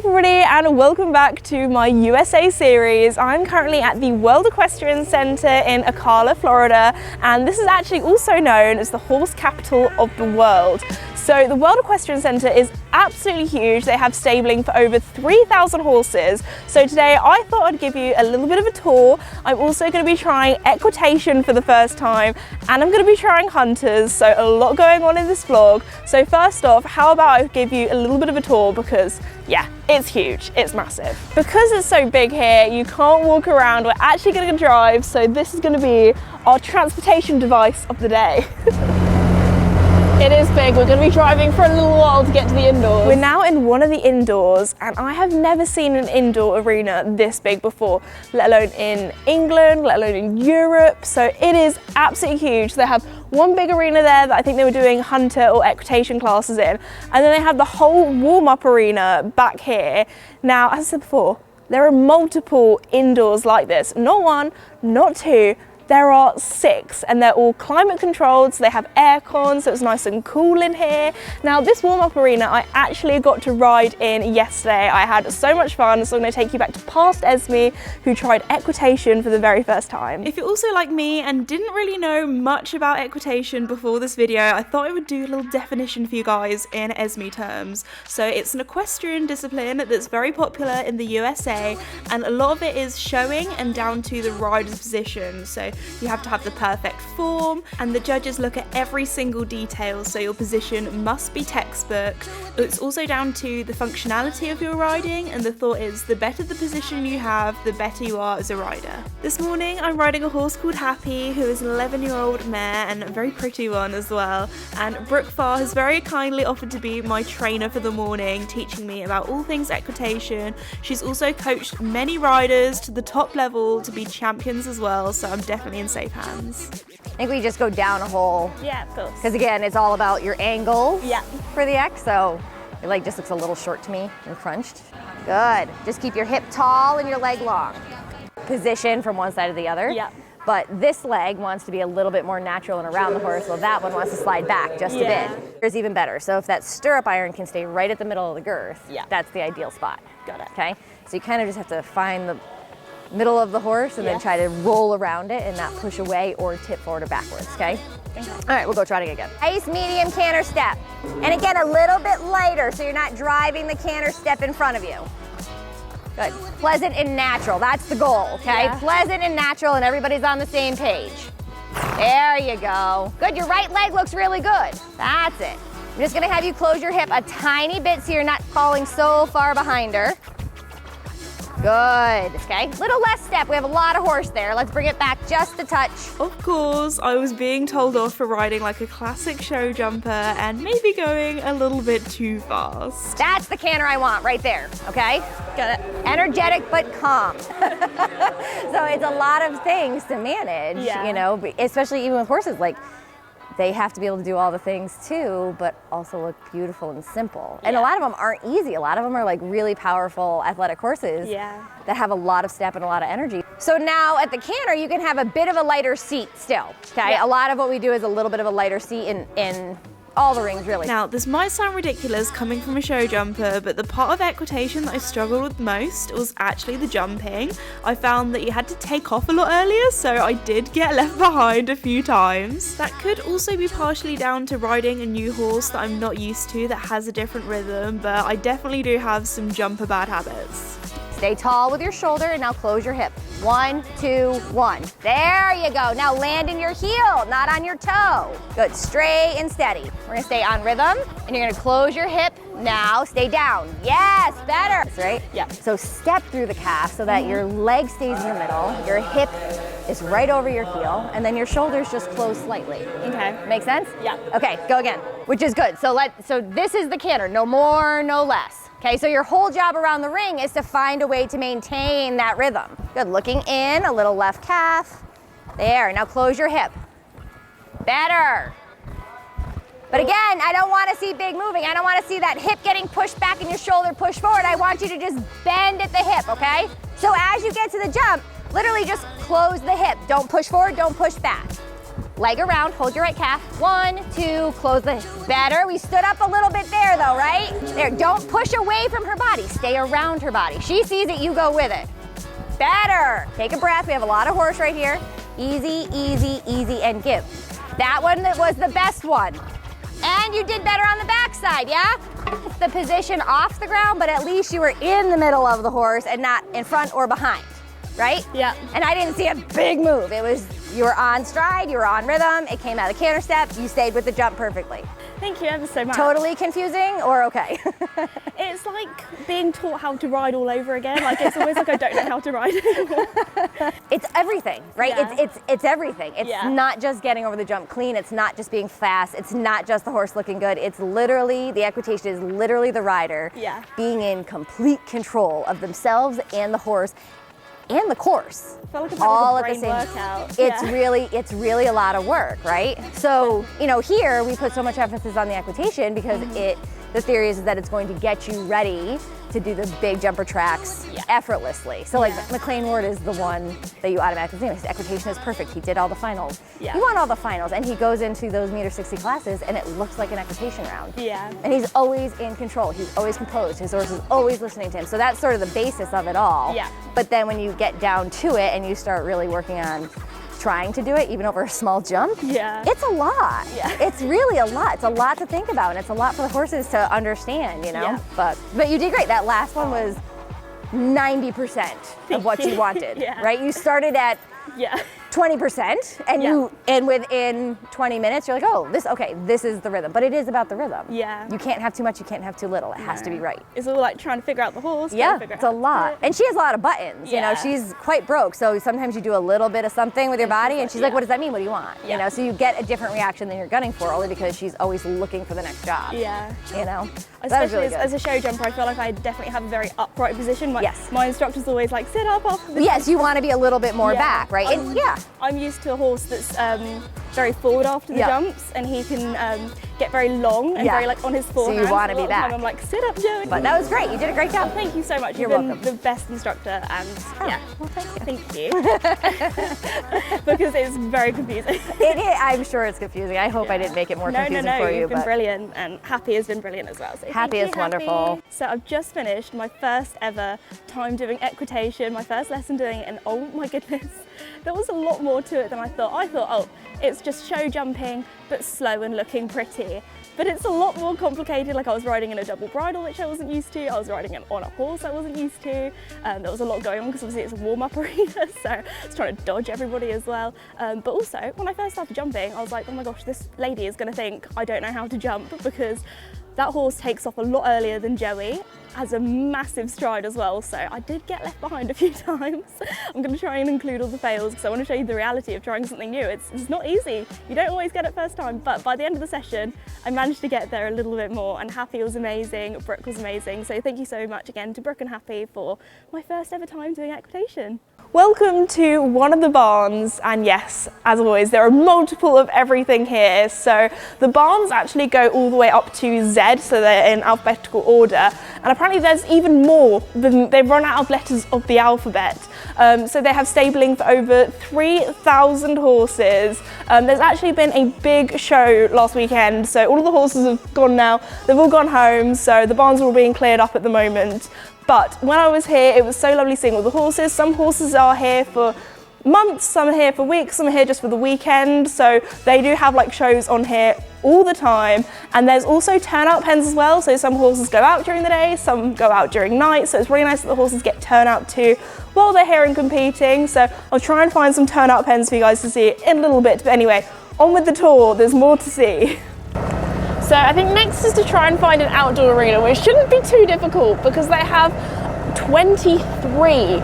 everybody and welcome back to my USA series. I'm currently at the World Equestrian Center in Ocala, Florida, and this is actually also known as the horse capital of the world. So the World Equestrian Center is absolutely huge. They have stabling for over 3,000 horses. So today I thought I'd give you a little bit of a tour. I'm also going to be trying equitation for the first time, and I'm going to be trying hunters, so a lot going on in this vlog. So first off, how about I give you a little bit of a tour, because yeah, it's huge, it's massive. Because it's so big here, you can't walk around, we're actually going to drive, so this is going to be our transportation device of the day. It is big. We're going to be driving for a little while to get to the indoors. We're now in one of the indoors, and I have never seen an indoor arena this big before, let alone in England, let alone in Europe. So it is absolutely huge. They have one big arena there that I think they were doing hunter or equitation classes in, and then they have the whole warm-up arena back here. Now, as I said before, there are multiple indoors like this. Not one, not two. There are 6, and they're all climate controlled, so they have air cons, so it's nice and cool in here. Now this warm-up arena I actually got to ride in yesterday. I had so much fun, so I'm going to take you back to past Esme, who tried equitation for the very first time. If you're also like me and didn't really know much about equitation before this video, I thought I would do a little definition for you guys in Esme terms. So it's an equestrian discipline that's very popular in the USA, and a lot of it is showing and down to the rider's position. So you have to have the perfect form, and the judges look at every single detail, so your position must be textbook. It's also down to the functionality of your riding, and the thought is the better the position you have, the better you are as a rider. This morning I'm riding a horse called Happy, who is an 11-year-old mare and a very pretty one as well, and Brooke Farr has very kindly offered to be my trainer for the morning, teaching me about all things equitation. She's also coached many riders to the top level to be champions as well, so I'm definitely in safe hands. I think we just go down a hole. Yeah, of course. Because again, it's all about your angle Yeah. for the X, so your leg just looks a little short to me and crunched. Good. Just keep your hip tall and your leg long. Position from one side to the other. Yeah. But this leg wants to be a little bit more natural and around the horse, so that one wants to slide back just a bit. Here's even better. So if that stirrup iron can stay right at the middle of the girth, that's the ideal spot. Got it. Okay? So you kind of just have to find the middle of the horse and then try to roll around it and not push away or tip forward or backwards, okay? All right, we'll go trotting again. Nice medium canter step. And again, a little bit lighter so you're not driving the canter step in front of you. Good. Pleasant and natural, that's the goal, okay? Yeah. Pleasant and natural, and everybody's on the same page. There you go. Good, your right leg looks really good. That's it. I'm just gonna have you close your hip a tiny bit so you're not falling so far behind her. Good, okay? Little less step, we have a lot of horse there. Let's bring it back just a touch. Of course, I was being told off for riding like a classic show jumper and maybe going a little bit too fast. That's the canter I want right there, okay? Got it. Energetic but calm. So it's a lot of things to manage, you know, especially even with horses, like they have to be able to do all the things too, but also look beautiful and simple. And a lot of them aren't easy. A lot of them are like really powerful athletic horses that have a lot of step and a lot of energy. So now at the canter, you can have a bit of a lighter seat still, okay? A lot of what we do is a little bit of a lighter seat in all the rings, really. Now, this might sound ridiculous coming from a show jumper, but the part of equitation that I struggled with most was actually the jumping. I found that you had to take off a lot earlier, so I did get left behind a few times. That could also be partially down to riding a new horse that I'm not used to that has a different rhythm, but I definitely do have some jumper bad habits. Stay tall with your shoulder and now close your hip. 1, 2, 1. There you go. Now land in your heel, not on your toe. Good, straight and steady. We're gonna stay on rhythm and you're gonna close your hip. Now stay down. Yes, better. That's right? Yeah. So step through the calf so that your leg stays in the middle, your hip is right over your heel, and then your shoulders just close slightly. Okay. Make sense? Yeah. Okay, go again, which is good. So this is the canter, no more, no less. Okay, so your whole job around the ring is to find a way to maintain that rhythm. Good, looking in, a little left calf. There, now close your hip. Better. But again, I don't want to see big moving. I don't want to see that hip getting pushed back and your shoulder pushed forward. I want you to just bend at the hip, okay? So as you get to the jump, literally just close the hip. Don't push forward, don't push back. leg around, hold your right calf. 1, 2, close the, better. We stood up a little bit there though, right? There, don't push away from her body. Stay around her body. She sees it, you go with it. Better. Take a breath. We have a lot of horse right here. Easy, easy, easy, and give. That one that was the best one. And you did better on the backside, yeah? It's the position off the ground, but at least you were in the middle of the horse and not in front or behind, right? Yeah. And I didn't see a big move. It was, you were on stride, you were on rhythm, it came out of canter step, you stayed with the jump perfectly. Thank you ever so much. Totally confusing or okay? It's like being taught how to ride all over again. Like it's always like I don't know how to ride anymore. It's everything, right? Yeah. It's everything. It's not just getting over the jump clean. It's not just being fast. It's not just the horse looking good. It's literally, the equitation is literally the rider being in complete control of themselves and the horse and the course. I feel like it's all like a at the same workout. It's really a lot of work, right? So, you know, here we put so much emphasis on the equitation because the theory is that it's going to get you ready to do the big jumper tracks effortlessly. So like McLean Ward is the one that you automatically see. His equitation is perfect. He did all the finals. He won all the finals and he goes into those meter 60 classes and it looks like an equitation round. And he's always in control. He's always composed. His horse is always listening to him. So that's sort of the basis of it all. But then when you get down to it and you start really working on trying to do it, even over a small jump, it's a lot. It's really a lot. It's a lot to think about, and it's a lot for the horses to understand, you know? But you did great. That last one was 90% of what you wanted, right? You started at 20% and within 20 minutes you're like, oh, this is the rhythm. But it is about the rhythm. You can't have too much, you can't have too little. It has to be right. It's all like trying to figure out the horse. It's a lot. And she has a lot of buttons, you know, she's quite broke. So sometimes you do a little bit of something with your body and she's like, what does that mean? What do you want? You know, so you get a different reaction than you're gunning for only because she's always looking for the next job. You know? Especially really as a show jumper, I feel like I definitely have a very upright position. My instructor's always like, sit up after the Yes, you want to be a little bit more back, right? And I'm used to a horse that's very forward after the jumps, and he can get very long and very like on his forehand. So you want to be back. I'm like, sit up, Joey. But that was great. You did a great job. Well, thank you so much. You're You've been welcome. the best instructor, and well, thank you. Because it's very confusing. It is. I'm sure it's confusing. I hope I didn't make it more confusing for you. You've been brilliant, and Happy has been brilliant as well. So Happy is wonderful. So I've just finished my first ever time doing equitation, my first lesson doing it, and oh my goodness, there was a lot more to it than I thought. I thought, oh, it's just show jumping, but slow and looking pretty. But it's a lot more complicated. Like I was riding in a double bridle, which I wasn't used to. I was riding on a horse I wasn't used to. There was a lot going on because obviously it's a warm-up arena, so I was trying to dodge everybody as well. But also, when I first started jumping, I was like, oh my gosh, this lady is gonna think I don't know how to jump, because that horse takes off a lot earlier than Joey, has a massive stride as well, so I did get left behind a few times. I'm going to try and include all the fails because I want to show you the reality of trying something new. It's not easy. You don't always get it first time, but by the end of the session, I managed to get there a little bit more, and Happy was amazing, Brooke was amazing, so thank you so much again to Brooke and Happy for my first ever time doing equitation. Welcome to one of the barns, and yes, as always, there are multiple of everything here. So the barns actually go all the way up to Z, so they're in alphabetical order, and apparently there's even more. They've run out of letters of the alphabet. So they have stabling for over 3,000 horses. There's actually been a big show last weekend, so all of the horses have gone now. They've all gone home, so the barns are all being cleared up at the moment. But when I was here, it was so lovely seeing all the horses. Some horses are here for months, some are here for weeks, some are here just for the weekend. So they do have like shows on here all the time. And there's also turnout pens as well. So some horses go out during the day, some go out during night. So it's really nice that the horses get turnout too while they're here and competing. So I'll try and find some turnout pens for you guys to see in a little bit. But anyway, on with the tour, there's more to see. So I think next is to try and find an outdoor arena, which shouldn't be too difficult because they have 23,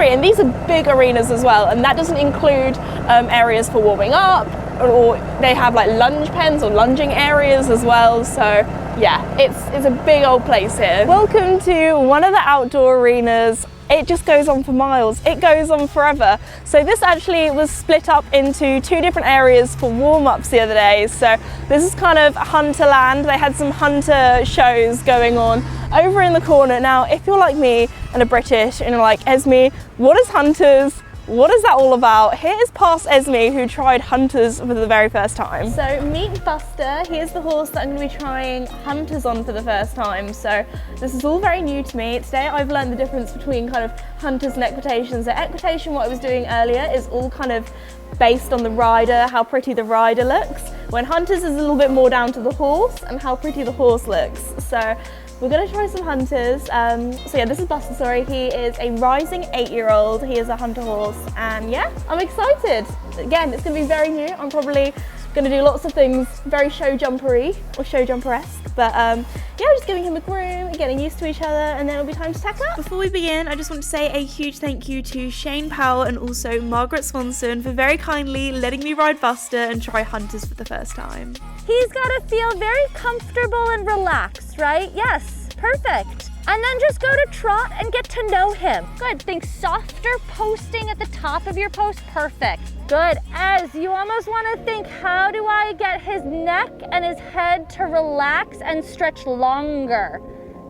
and these are big arenas as well, and that doesn't include areas for warming up, or they have like lunge pens or lunging areas as well. So yeah, it's a big old place here. Welcome to one of the outdoor arenas. It just goes on for miles. It goes on forever. So this actually was split up into two different areas for warm-ups the other day. So this is kind of hunter land. They had some hunter shows going on over in the corner. Now, if you're like me and are British and you're like, Esme, what is hunters? what is that all about? Here is past Esme, who tried Hunters for the very first time. So meet Buster. Here's the horse that I'm going to be trying Hunters on for the first time. So this is all very new to me. Today I've learned the difference between kind of Hunters and Equitation. So Equitation, what I was doing earlier, is all kind of based on the rider, how pretty the rider looks. When Hunters is a little bit more down to the horse and how pretty the horse looks. So we're going to try some Hunters. So yeah, this is Buster, sorry. He is a rising 8-year-old. He is a hunter horse, and yeah, I'm excited. Again, it's going to be very new. I'm probably going to do lots of things very show jumpery or show jumper-esque, but yeah, we're just giving him a groom, getting used to each other, and then it'll be time to tack up. Before we begin, I just want to say a huge thank you to Shane Powell and also Margaret Swanson for very kindly letting me ride Buster and try Hunters for the first time. He's got to feel very comfortable and relaxed, right? Yes, perfect. And then just go to trot and get to know him. Good, think softer posting at the top of your post, perfect. Good, as you almost want to think, how do I get his neck and his head to relax and stretch longer?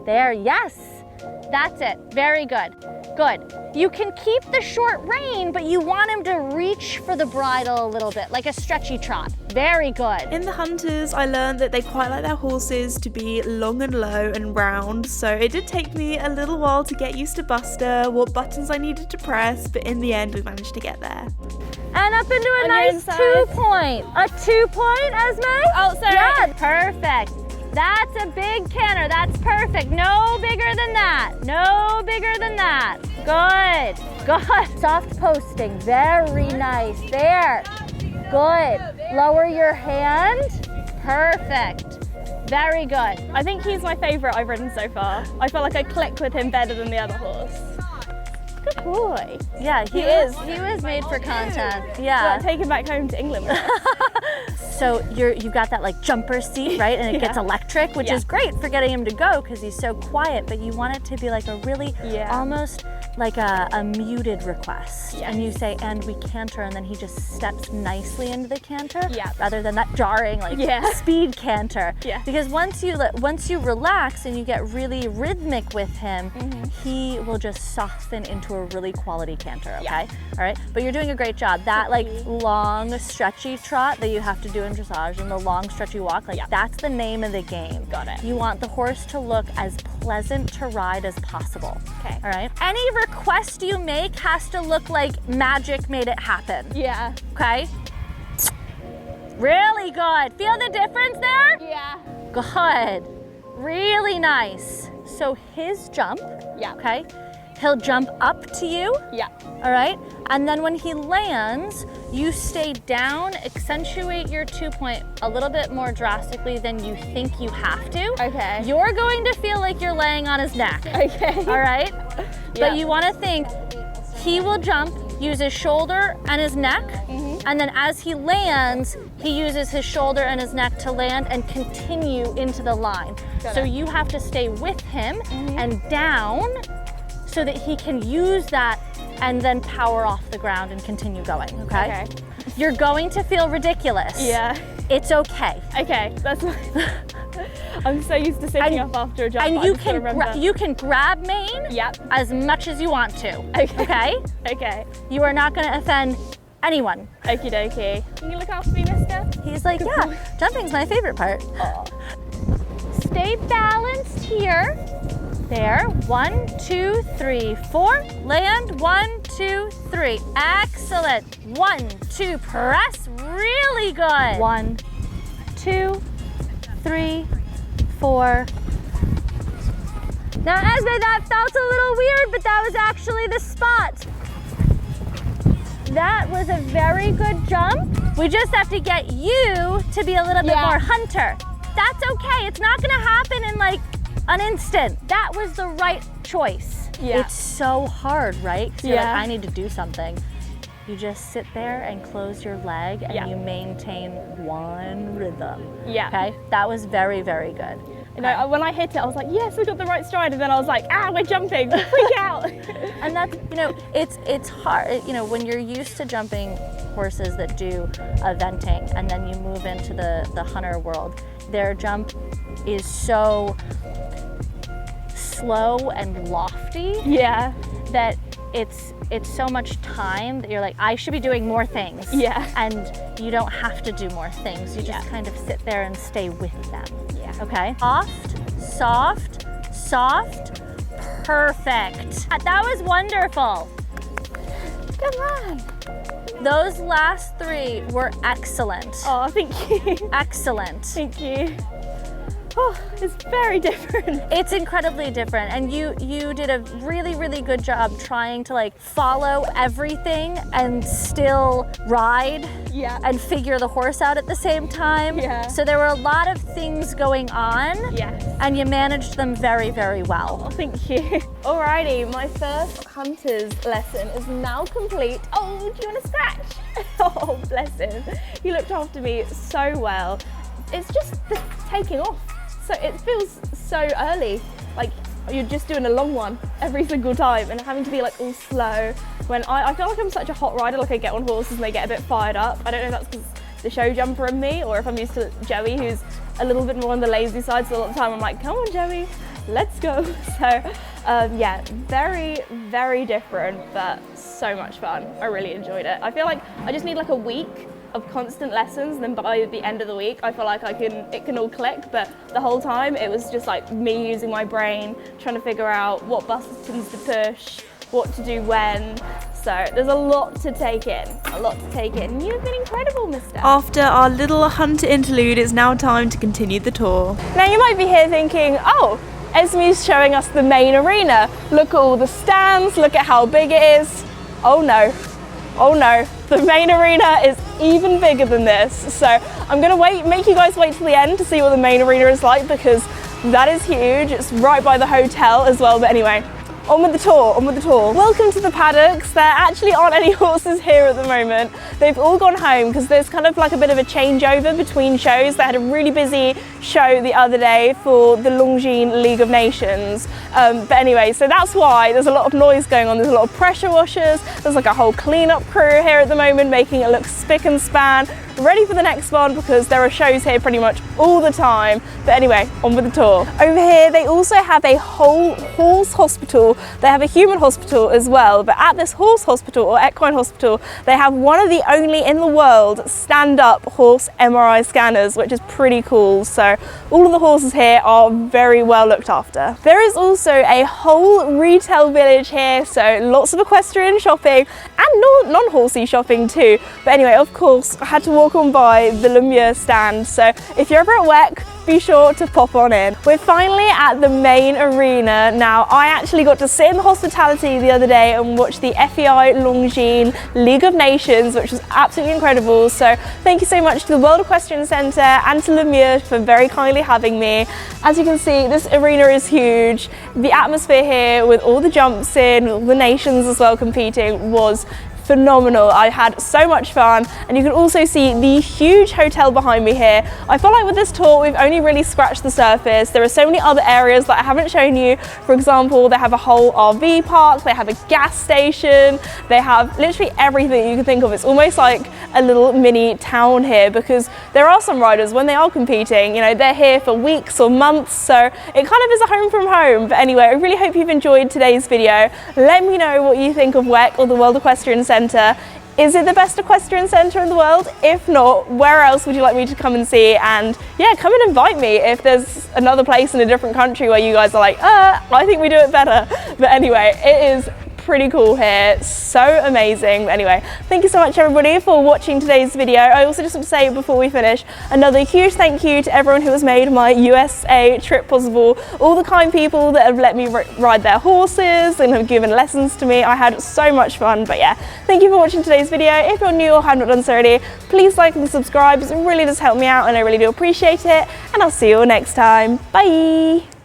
There, yes, that's it, very good. Good, you can keep the short rein, but you want him to reach for the bridle a little bit, like a stretchy trot. Very good. In the Hunters, I learned that they quite like their horses to be long and low and round, so it did take me a little while to get used to Buster, what buttons I needed to press, but in the end we managed to get there. And up into a nice 2-point. A 2-point, Esme? Oh, sorry. Yeah, perfect. That's a big canter, that's perfect. No bigger than that, no bigger than that. Good, good. Soft posting, very nice, there. Good, lower your hand, perfect. Very good. I think he's my favourite I've ridden so far. I feel like I click with him better than the other horse. Good boy. Yeah, he was made for content. Yeah. Take him back home to England. So you've got that like jumper seat, right? And it gets electric, which is great for getting him to go because he's so quiet, but you want it to be like a really almost like a muted request. And you say, and we canter, and then he just steps nicely into the canter rather than that jarring like speed canter. Because once you relax and you get really rhythmic with him, he will just soften into a really quality canter, okay? All right, but you're doing a great job. That like long stretchy trot that you have to do in dressage and the long stretchy walk, like that's the name of the game. Got it. You want the horse to look as pleasant to ride as possible. Okay. All right. Any request you make has to look like magic made it happen. Yeah. Okay. Really good. Feel the difference there? Yeah. Good. Really nice. So his jump. Okay. He'll jump up to you. All right. And then when he lands, you stay down, accentuate your 2-point a little bit more drastically than you think you have to. Okay. You're going to feel like you're laying on his neck. Okay. All right. But you want to think he will jump, use his shoulder and his neck, and then as he lands, he uses his shoulder and his neck to land and continue into the line. So you have to stay with him and down so that he can use that and then power off the ground and continue going, okay? You're going to feel ridiculous. Yeah. It's okay. Okay, that's I'm so used to sitting up after a jump. And you can grab mane as much as you want to. Okay? Okay. You are not gonna offend anyone. Okie dokie. Can you look after me, mister? He's like, yeah, jumping's my favorite part. Stay balanced here. There, 1, 2, 3, 4. Land, 1, 2, 3. Excellent. 1, 2, press, really good. 1, 2, 3, 4. Now, Esme, that felt a little weird, but that was actually the spot. That was a very good jump. We just have to get you to be a little bit more hunter. That's okay. It's not gonna happen in like an instant. That was the right choice. It's so hard, right? Because you're like, I need to do something. You just sit there and close your leg and you maintain one rhythm. Okay? That was very, very good. You know, when I hit it, I was like, yes, we got the right stride. And then I was like, we're jumping, freak out. And that's, you know, it's hard, you know, when you're used to jumping horses that do eventing and then you move into the hunter world, their jump is so slow and lofty that it's so much time that you're like, I should be doing more things. Yeah. And you don't have to do more things. You just kind of sit there and stay with them. Yeah. Okay? Soft, soft, soft, perfect. That was wonderful. Come on. Those last 3 were excellent. Oh, thank you. Excellent. Thank you. Oh, it's very different. It's incredibly different, and you did a really, really good job trying to like follow everything and still ride and figure the horse out at the same time. Yeah. So there were a lot of things going on, and you managed them very, very well. Oh, thank you. Alrighty, my first hunter's lesson is now complete. Oh, do you want to scratch? Oh, bless him. He looked after me so well. It's just the taking off. So it feels so early, like you're just doing a long one every single time and having to be like all slow. When I feel like I'm such a hot rider, like I get on horses and they get a bit fired up. I don't know if that's because the show jumper in me or if I'm used to Joey, who's a little bit more on the lazy side. So a lot of the time I'm like, come on Joey, let's go. So yeah, very, very different, but so much fun. I really enjoyed it. I feel like I just need like a week of constant lessons, and then by the end of the week I feel like it can all click, but the whole time it was just like me using my brain, trying to figure out what buttons to push, what to do when. So there's a lot to take in, You've been incredible, mister. After our little hunter interlude, it's now time to continue the tour. Now you might be here thinking, oh, Esme's showing us the main arena. Look at all the stands, look at how big it is. Oh no, the main arena is even bigger than this. So I'm gonna make you guys wait till the end to see what the main arena is like, because that is huge. It's right by the hotel as well. But anyway, on with the tour. Welcome to the paddocks. There actually aren't any horses here at the moment. They've all gone home because there's kind of like a bit of a changeover between shows. They had a really busy show the other day for the Longines League of Nations. But anyway, so that's why there's a lot of noise going on. There's a lot of pressure washers. There's like a whole cleanup crew here at the moment, making it look spick and span, ready for the next one, because there are shows here pretty much all the time. But anyway, on with the tour. Over here, they also have a whole horse hospital. They have a human hospital as well, but at this horse hospital or equine hospital, they have one of the only in the world stand-up horse MRI scanners, which is pretty cool. So all of the horses here are very well looked after. There is also a whole retail village here, so lots of equestrian shopping and non-horsey shopping too. But anyway, of course, I had to walk on by the Silvermoor stand, so if you're ever at WEC, be sure to pop on in. We're finally at the main arena. Now, I actually got to sit in the hospitality the other day and watch the FEI Longines League of Nations, which was absolutely incredible. So thank you so much to the World Equestrian Centre and to Silvermoor for very kindly having me. As you can see, this arena is huge. The atmosphere here with all the jumps in, all the nations as well competing, was phenomenal. I had so much fun, and you can also see the huge hotel behind me here. I feel like with this tour we've only really scratched the surface. There are so many other areas that I haven't shown you. For example, they have a whole RV park, they have a gas station, they have literally everything you can think of. It's almost like a little mini town here, because there are some riders, when they are competing, you know, they're here for weeks or months, so it kind of is a home from home. But anyway, I really hope you've enjoyed today's video. Let me know what you think of WEC or the World Equestrian Centre. Is it the best equestrian centre in the world? If not, where else would you like me to come and see? And yeah, come and invite me if there's another place in a different country where you guys are like, I think we do it better. But anyway, it is pretty cool here, so amazing. But anyway, thank you so much everybody for watching today's video. I also just want to say before we finish, another huge thank you to everyone who has made my USA trip possible, all the kind people that have let me ride their horses and have given lessons to me. I had so much fun. But yeah, thank you for watching today's video. If you're new or have not done so already, please like and subscribe. It really does help me out and I really do appreciate it, and I'll see you all next time. Bye.